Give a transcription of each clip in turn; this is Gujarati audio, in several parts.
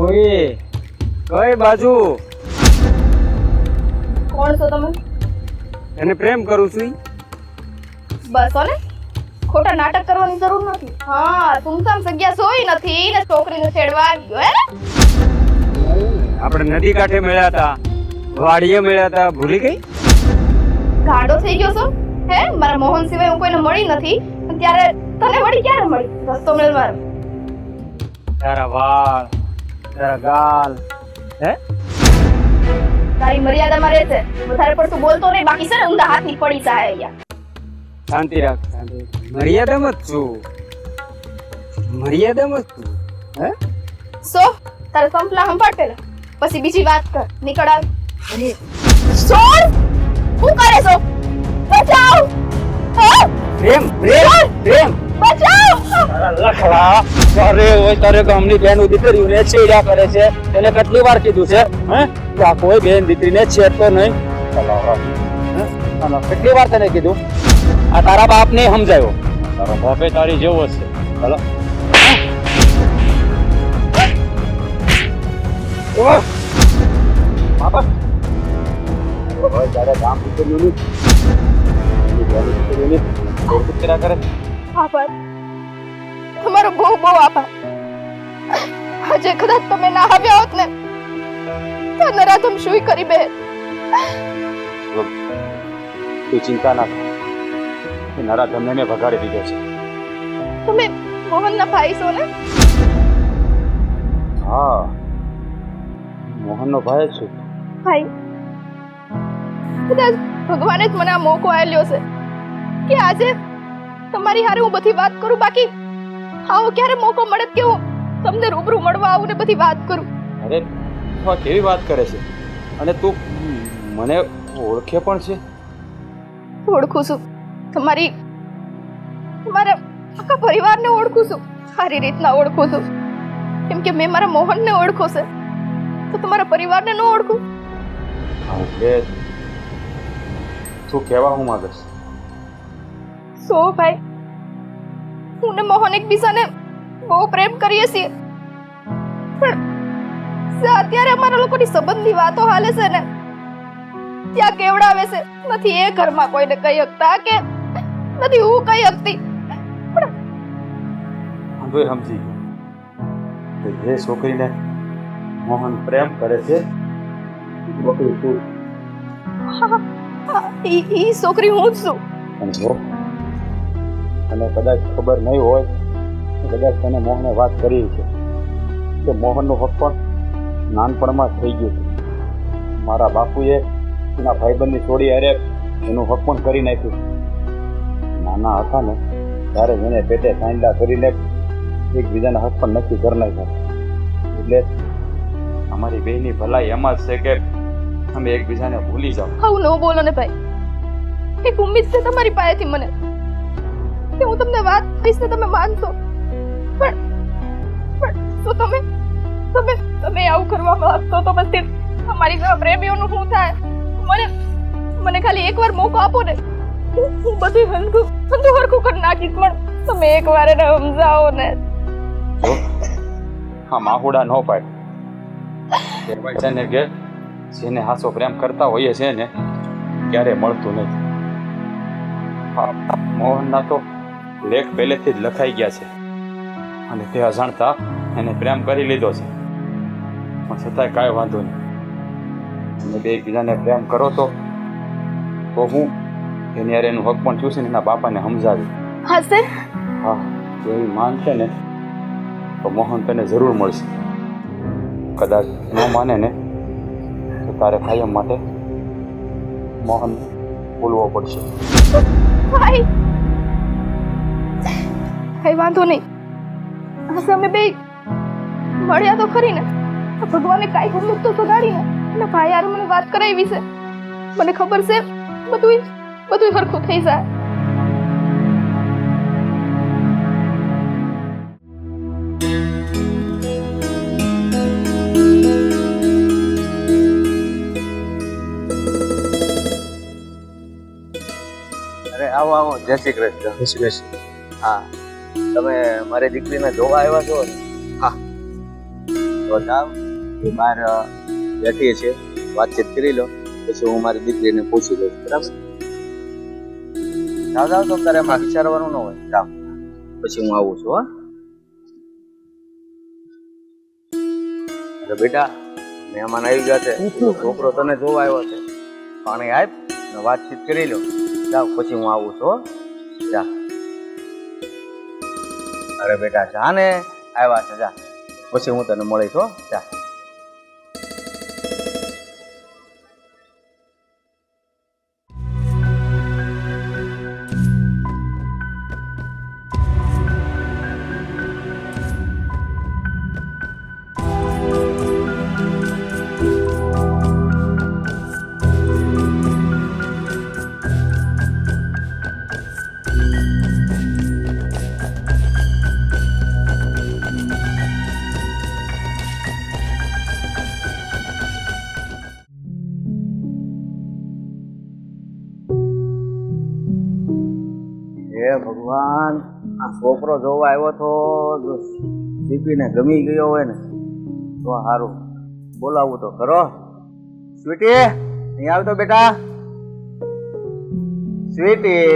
ઓય કઈ બાજુ? કોણ છો તમે? એને પ્રેમ કરું છું. બસ હો ને, ખોટા નાટક કરવાની જરૂર નથી. હા, સુમસામ જગ્યા સોઈ નથી ને છોકરીને છેડવા ગયો હે ને? આપણે નદી કાંઠે મળ્યા હતા, વાડીએ મળ્યા હતા, ભૂલી ગઈ? ગાંડો થઈ ગયો છો? હે, મારા મોહન સિવાય હું કોઈને મળી નથી. અને ત્યારે તને વળી ક્યારે મળી? રસ્તો મેળવાનો. તારા વાળ, તારા ગાલ, હે? તારી મર્યાદામાં રહેશે. વધારે પડતું બોલતો નહીં, બાકી છે ને ઊંધા હાથની પડી જાય અહીંયા. શાંતિ રાખ, શાંતિ. મર્યાદામાં જ છું, મર્યાદામાં જ છું. હે? સો તારે સંપલા સંભાળ પેલા, પછી બીજી વાત કર. નીકળ આવ. છોડ! શું કરે છો? બચાવ! હા? પ્રેમ પ્રેમ પ્રેમ. બચાવ! તારા લખલા અરે ઓય તારે ગામની બેન દીકરીઓને છેડ્યા કરે છે. એને કેટલી વાર કીધું છે હે કે આ કોઈ બેન દીકરીને છેડતો નહીં? કેટલી વાર તને કીધું? આ તારા બાપને સમજાયો. તારો બાપે તારી જેવો છે. ચાલો બાપા ઓય તારે ગામ દીકરીઓની દીકરા કરે. આભાર, તમારો બહુ બહુ આભાર. આજે કદાચ તમે ના આવ્યા હોત ને તો નરાધમ શું કરી બે. તું ચિંતા ના કર, નરાધમને મેં ભગાડી દીધો છે. તમે મોહનના ભાઈ છો ને? હા, મોહનનો ભાઈ છું. ભાઈ, કદાચ ભગવાને જ મને આ મોકો આપ્યો છે કે આજે તમારી હારે હું બધી વાત કરું. બાકી આવો ક્યારે મોકો મળે કે હું તમને રૂબરૂ મળવા આવું ને બધી વાત કરું? અરે તું આ કેવી વાત કરે છે? અને તું મને ઓળખે પણ છે? ઓળખું છું, તમારા આખા પરિવારને ઓળખું છું. સારી રીતના ઓળખું છું, કેમ કે મેં મારા મોહનને ઓળખો છે, તો તમારા પરિવારને ન ઓળખું? એટલે તું કહેવા હું માંગે છે? સો ભાઈ, હું ને મોહન એકબીજાને બહુ પ્રેમ કરીએ છીએ, પણ અત્યારે અમારા લોકોની સંબંધની વાતો હાલે છે ને ત્યાં કેવડાવે છે. નથી એ ઘરમાં કોઈને કહી શકતા કે નથી હું કહી શકતી. હવે સમજી ગયો કે જે છોકરીને મોહન પ્રેમ કરે છે છોકરી તું. ઈ છોકરી હું જ છું. અને જો તને કદાચ ખબર નહીં હોય તો કદાચ તને મોહને વાત કરી છે કે મોહનનું હક પણ નાનપણમાં જ થઈ ગયું છે. મારા બાપુએ એના ભાઈબંધની છોડી અરે એનું હક પણ કરી નાખ્યું. નાના હતા ને ત્યારે એને પેટે સાંડલા કરીને એકબીજાના હક પણ નક્કી કરી નાખ્યા. એટલે અમારી બેની ભલાઈ એમાં જ છે કે અમે એકબીજાને ભૂલી જાઓ. આવું ન બોલો ને ભાઈ. એક ઉમ્મીદ છે તમારી પાસેથી મને કે હું તમને વાત કહીશ ને તમે માનશો, પણ શું તમે તમે તમે આવું કરવા માંગતો તો પછી અમારી ઘણા પ્રેમીઓનું શું થાય? મને ખાલી એકવાર મોકો આપો ને, હું બધું હરખું કરી નાખીશ. પણ તમે એકવાર એને સમજાવો ને. હા, માહુડા ન પાડ. કહેવાય છે ને કે જેને હાસો પ્રેમ કરતા હોઈએ છે ને ક્યારે મળતું નથી. હા, મોહનના તો લેખ પહેલેથી જ લખાઈ ગયા છે અને તે અજાણતા એને પ્રેમ કરી લીધો છે, પણ છતાંય કાંઈ વાંધો નહીં. તમે બે એકબીજાને પ્રેમ કરો તો હું એની યાર એનું હક પણ ચૂસીને એના બાપાને સમજાવી. હશે? હા, જો એ માનશે ને તો મોહન તને જરૂર મળશે. કદાચ ન માને ને તો તારે કાયમ માટે મોહન ભૂલવો પડશે. ભાઈ, કઈ વાંધો નહીં. હશે અમે બે મળ્યા તો ખરી ને, ભગવાને કાંઈ હુમત તો સગાડી ને અને ભાઈ યાર મને વાત કરાવી છે. મને ખબર છે બધું હરખું થઈ જાય. અરે આવો આવો, જય શ્રી કૃષ્ણ. જય શ્રી કૃષ્ણ. હા, તમે મારી દીકરીને જોવા આવ્યા છો ને? તો જાઓ એ બહાર બેઠી છે, વાતચીત કરી લો, પછી હું મારી દીકરીને પૂછી લઈશ. બરાબર? જાઓ જાઓ, તો તારે એમાં વિચારવાનું ન હોય. જાઓ, પછી હું આવું છું. હા, અરે બેટા, મહેમાન આવી ગયા છે, છોકરો તને જોવા આવ્યો છે, પાણી આપ ને વાતચીત કરી લો. જાઓ, પછી હું આવું છું. જા. અરે બેટા, જા ને, આવ્યા છે, જા, પછી હું તને મળીશ. હો, જા. હે ભગવાન, આ છોકરો જોવા આવ્યો તો જો દીકરીને ગમી ગયો હોય ને તો સારું. બોલાવું તો ખરો. સ્વીટી, અહીં આવતો બેટા. સ્વીટી,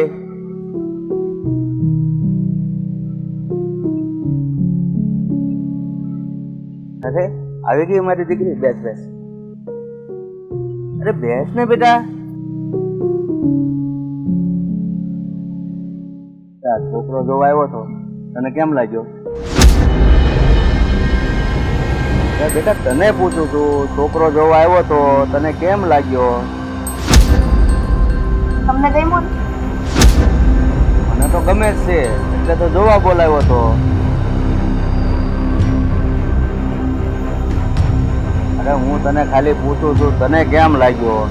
અરે આવી ગઈ મારી દીકરી. બેસ બેસ. અરે બેસ ને બેટા. છોકરો જોવા આવ્યો તો તને કેમ લાગ્યો? બેટા તને પૂછું છું, છોકરો જોવા આવ્યો તો તને કેમ લાગ્યો? તમને ગમ્યું? મને તો ગમે જ છે, એટલે તો જોવા બોલાવ્યો તો. અરે હું તને ખાલી પૂછું છું, તને કેમ લાગ્યો?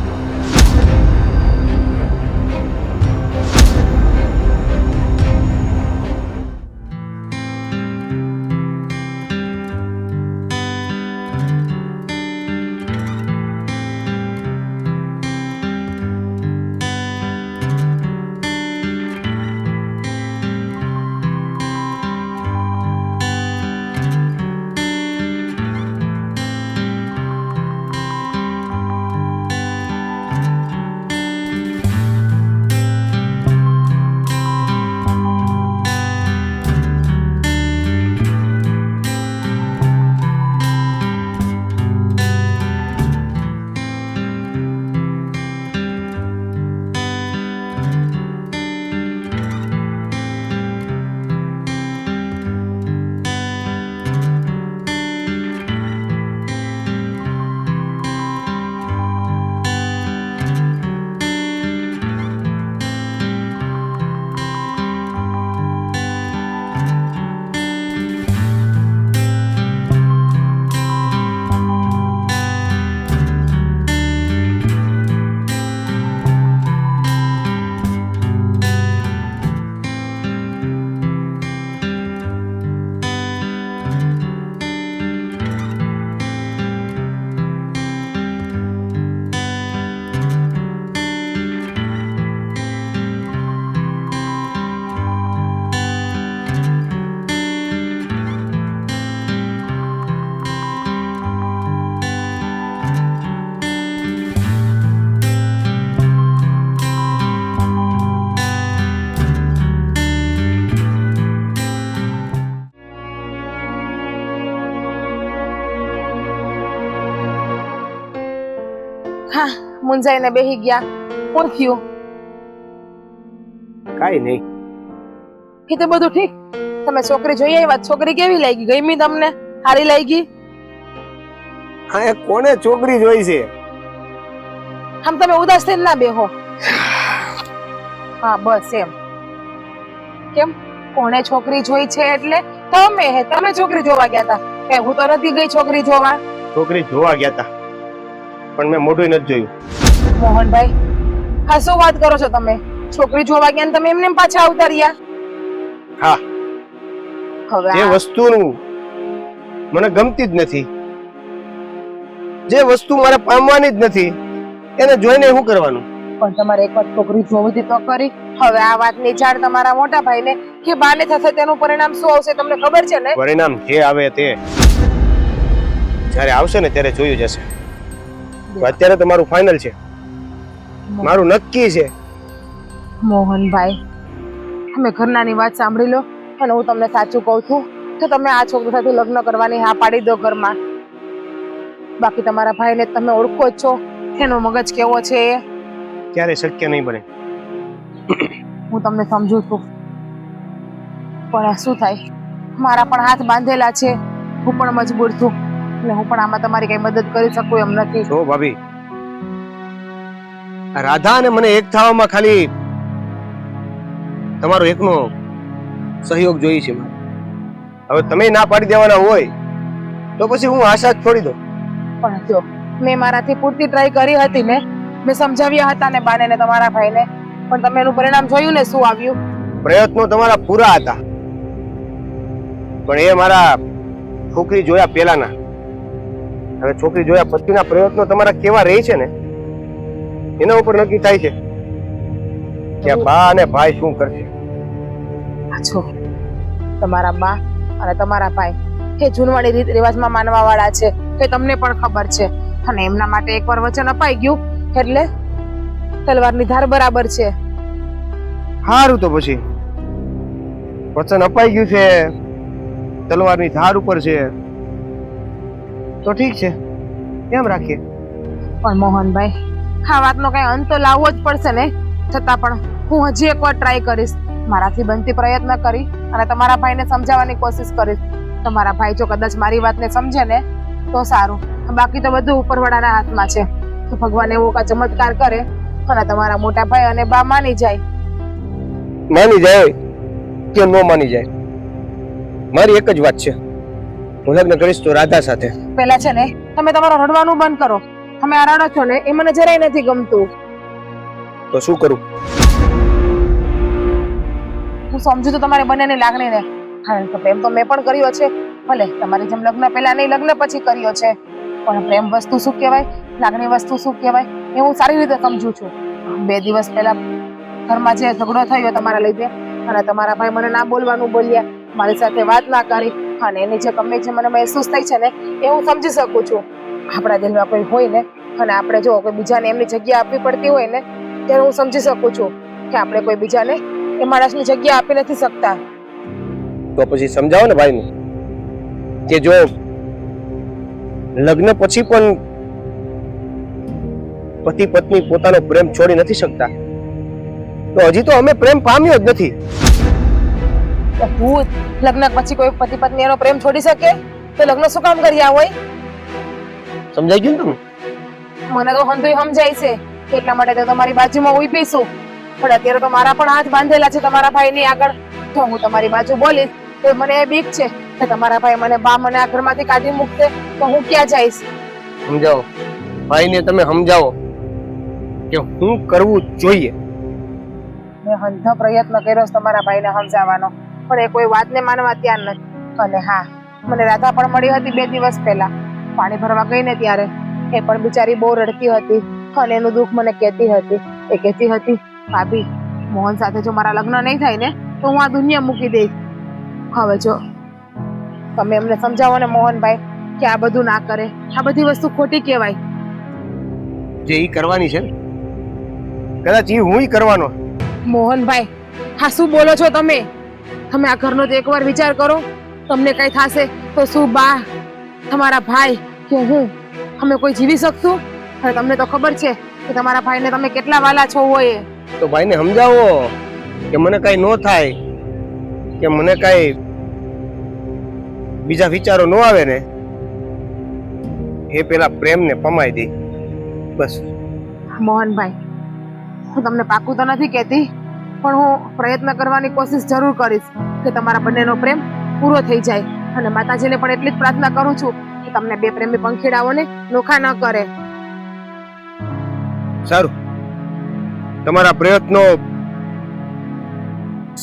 હા, મુંજાઈને બેહી ગયા. શું થયું? કાઈ નહીં. એ તો બધું ઠીક. તમે છોકરી જોઈ આવ્યા, છોકરી કેવી લાગી? ગમી તમને? સારી લાગી? હા, એ કોને છોકરી જોઈ છે? આમ તમે ઉદાસ થઈને ના બેહો. હા બસ એમ. કેમ? કોણે છોકરી જોઈ છે એટલે? તમે છોકરી જોવા ગયા હતા. કે હું તો નથી ગઈ છોકરી જોવા. છોકરી જોવા ગયા હતા, પણ મેં મોઢું નથી જોયું. મોહનભાઈ, હા શું વાત કરો છો તમે? છોકરી જોવા ગયા ને તમે એમને પાછા આવતા રહ્યા? હા, હવે જે વસ્તુનું મને ગમતી જ નથી, જે વસ્તુ મારે પામવાની જ નથી, એને જોઈને શું કરવાનું? પણ તમારે એક વાર છોકરી જોવી હતી તો કરી. હવે આ વાતની જાણ તમારા મોટા ભાઈને કે બાને થશે તેનું પરિણામ શું આવશે તમને ખબર છે ને? પરિણામ જે આવે તે. જ્યારે આવશે ને ત્યારે જોયું જશે. તો અત્યારે તો મારું ફાઇનલ છે, મારું નક્કી છે. મોહનભાઈ, તમે ઘરનાની વાત સાંભળી લો અને હું તમને સાચું કહું છું કે તમે આ છોકરી સાથે લગ્ન કરવાની હા પાડી દો ઘરમાં. બાકી તમારા ભાઈને તમે ઓળખો જ છો, એનો મગજ કેવો છે એ. ક્યારે શક્ય નહીં બને. હું તમને સમજુ છું, પણ શું થાય, મારા પણ હાથ બાંધેલા છે, હું પણ મજબૂર છું એટલે હું પણ આમાં તમારી કઈ મદદ કરી શકું એમ નથી. જો ભાભી, આ રાધા અને મને એક થવામાં ખાલી તમારો એકનો સહયોગ જોઈએ છે મારે. હવે તમે ના પાડી દેવાના હોય તો પછી હું આશા જ છોડી દઉં. પણ જો મેં મારાથી પૂરતી ટ્રાય કરી હતી ને, મેં સમજાવ્યા હતા ને બાને ને તમારા ભાઈને, પણ તમે એનું પરિણામ જોયું ને શું આવ્યું. પ્રયત્નો તમારા પૂરા હતા, પણ એ મારા છોકરી જોયા પહેલાના. હવે છોકરી જોયા પછીના પ્રયત્નો તમારા કેવા રહે છે ને એના ઉપર નક્કી થાય છે કે આ બા અને ભાઈ શું કરશે. જો તમારા બા અને તમારા ભાઈ એ જૂનવાણી રીત રિવાજમાં માનવા વાળા છે, કે તમને પણ ખબર છે, અને એમના માટે એકવાર વચન અપાઈ ગયું એટલે તલવારની ધાર બરાબર છે. સારું, તો પછી વચન અપાઈ ગયું છે, તલવારની ધાર ઉપર છે, તો ઠીક છે, કેમ રાખીએ. પણ મોહનભાઈ, આ વાતનો કઈ અંત તો લાવવો જ પડશે ને. છતાં પણ હું હજી એકવાર ટ્રાય કરીશ, મારાથી બનતી પ્રયત્ન કરી અને તમારા ભાઈને સમજાવવાની કોશિશ કરીશ. તમારા ભાઈ જો કદાચ મારી વાતને સમજે ને તો સારું, બાકી તો બધું ઉપરવાળાના હાથમાં છે. તો ભગવાન એવો કા ચમત્કાર કરે અને તમારા મોટા ભાઈ અને બા માની જાય. માની જાય કે ન માની જાય, મારી એક જ વાત છે, હું લગ્ન કરીશ તો રાધા સાથે. પેલા છે ને તમે તમારું રડવાનું બંધ કરો. તમે આ રડો છો ને એ મને જરાય નથી ગમતું. તો શું કરું? હું સમજુ તો તમારી બંનેની લાગણીને, કારણ કે પ્રેમ તો મેં પણ કર્યો છે, ભલે તમારી જેમ લગ્ન પહેલા નહીં લગ્ન પછી કર્યો છે, પણ પ્રેમ વસ્તુ શું કહેવાય, લાગણી વસ્તુ શું કહેવાય એ હું સારી રીતે સમજુ છું. 2 દિવસ પહેલા ઘરમાં જે ઝઘડો થયો તમારા લીધે અને તમારા ભાઈ મને ના બોલવાનું બોલ્યા, મારી સાથે વાત ના કરી, અને એની જે ગમે જે મને મહેસૂસ થઈ છે ને એ હું સમજી શકું છું. આપણા દિલમાં કોઈ હોય ને અને આપણે જો કોઈ બીજાને એમની જગ્યા આપવી પડતી હોય ને ત્યારે હું સમજી શકું છું કે આપણે કોઈ બીજાને એ માણસની જગ્યા આપી નથી શકતા. તો પછી સમજાવો ને ભાઈને કે જો લગ્ન પછી પણ પતિ પત્ની પોતાનો પ્રેમ છોડી નથી શકતા, તો હજી તો અમે પ્રેમ પામ્યો જ નથી. ભૂત લગ્ન પછી કોઈ પતિ પત્ની એનો પ્રેમ છોડી શકે તો લગ્ન શું કામ કર્યા હોય? સમજાઈ ગયું ને તમને? મને તો હંધુય સમજાય છે, એટલા માટે તો તમારી બાજુમાં ઊભી છું. પણ અત્યારે તો મારા પણ હાથ બાંધેલા છે તમારા ભાઈની આગળ. તો હું તમારી બાજુ બોલીશ તો મને એ બીક છે કે તમારા ભાઈ મને બા મને આ ઘરમાંથી કાઢી મૂકશે તો હું ક્યાં જઈશ. સમજાવો ભાઈને, તમે સમજાવો કે હું કરવું જોઈએ. મેં હંધો પ્રયત્ન કર્યો છે તમારા ભાઈને સમજાવવાનો, પણ એ કોઈ વાતને માનવા તૈયાર નથી. અને હા, મને રાધા પણ મળી હતી 2 દિવસ પહેલા, પાણી ભરવા ગઈ ને ત્યારે એ પણ બિચારી બહુ રડતી હતી અને એનું દુઃખ મને કહેતી હતી. એ કહેતી હતી, ભાભી મોહન સાથે જો મારા લગ્ન નહીં થાય ને તો હું આ દુનિયા મૂકી દઈશ. હવે જો તમે એમને સમજાવો ને મોહનભાઈ કે આ બધું ના કરે, આ બધી વસ્તુ ખોટી કહેવાય. જે ઈ કરવાની છે ને, કદાચ ઈ હું કરવાનો. મોહનભાઈ, હા શું બોલો છો તમે? તમે આ ઘરનો તો એકવાર વિચાર કરો. તમને કઈ થશે તો શું બા, તમારા ભાઈ કે હું, અમે કોઈ જીવી શકશું? અને તમને તો ખબર છે કે તમારા ભાઈને તમે કેટલા વાલા છો હોય. તો ભાઈને સમજાવો કે મને કઈ ન થાય, કે મને કઈ બીજા વિચારો ન આવે ને એ પેલા પ્રેમને પમાઈ દે બસ. મોહનભાઈ, હું તમને પાકું તો નથી કહેતી, પણ હું પ્રયત્ન કરવાની કોશિશ જરૂર કરીશ કે તમારા બંનેનો પ્રેમ પૂરો થઈ જાય. અને માતાજીને પણ એટલી જ પ્રાર્થના કરું છું કે તમને 2 પ્રેમી પંખીડાઓને નોખા ન કરે. સારું, તમારા પ્રયત્નો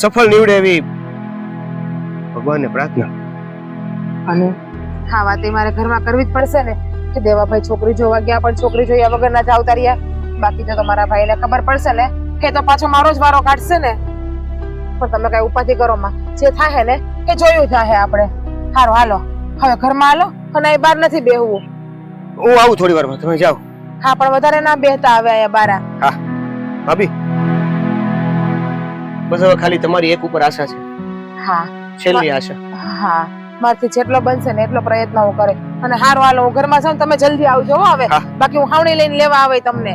સફળ નીવડે એવી ભગવાનને પ્રાર્થના. અને હા, વાત એ મારે ઘરમાં કરવી જ પડશે ને કે દેવાભાઈ છોકરી જોવા ગયા પણ છોકરી જોયા વગર ના જાવ તાર્યા. બાકી તો તમારા ભાઈને ખબર પડશે ને કે તો પાછો મારો જ વારો કાઢશે ને. પણ તમે કઈ ઉપાધિ કરો માં, જે થાય ને એ જોયું થાય આપણે. સારું હાલો, હવે ઘરમાં હાલો અને અહીં બહાર નથી બેહવું. હું આવું થોડી વારમાં, તમે જાઓ. હા, પણ વધારે ના બેહતા આવે અહીંયા બારા. હા ભાભી, બસ હવે ખાલી તમારી એક ઉપર આશા છે, હા છેલ્લી આશા. હા, મારથી જેટલો બનશે ને એટલો પ્રયત્ન હું કરે. અને હારું હાલો, હું ઘરમાં છું ને તમે જલ્દી આવજો હો હવે. હા. બાકી હું હાવણી લઈને લેવા આવે તમને.